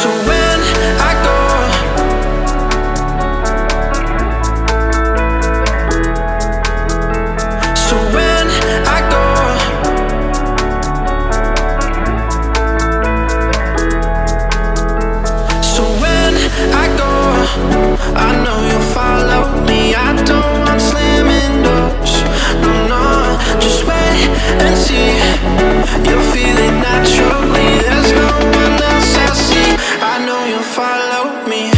So when I go, so when I go, so when I go, I know you'll follow me. I don't want slamming doors, no, no. Just wait and see. You'll feel it naturally. There's no one else I see. I know you'll follow me.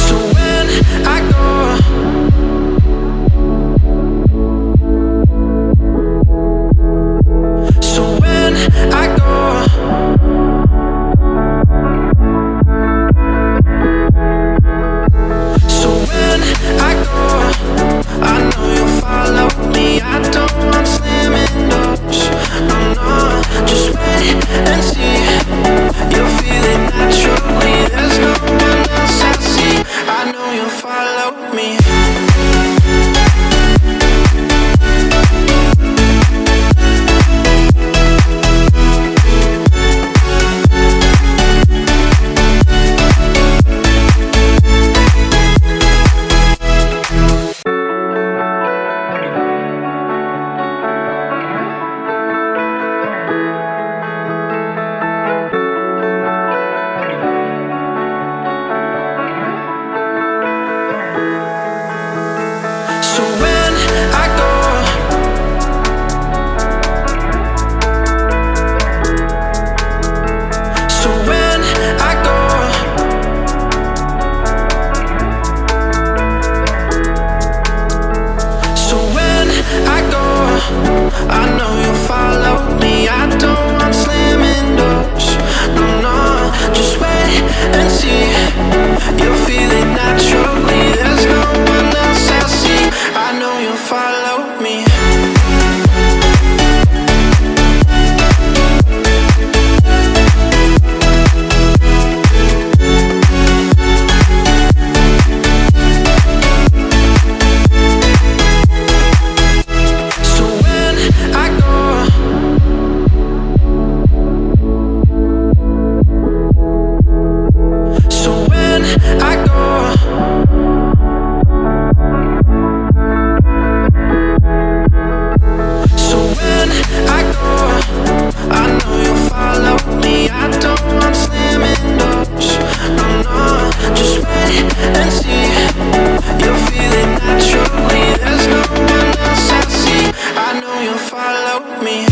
So when I go, so when I go, so when I go, I know you'll follow me. I don't want slamming doors, no, no. Just wait and see. You'll feel it naturally. There's no one else I see. I know you'll follow me. So when I go, so when I go, so when I go, I know you'll follow me. I don't want slamming doors, no, no. Just wait and see. You'll feel it naturally. There's no one else I see. I know you'll follow me. So when I go, so when I go, so when I go, I know you'll follow me. I don't want slamming doors, no, no. Just wait and see. You'll feel it naturally. There's no one else I see. I know you'll follow me.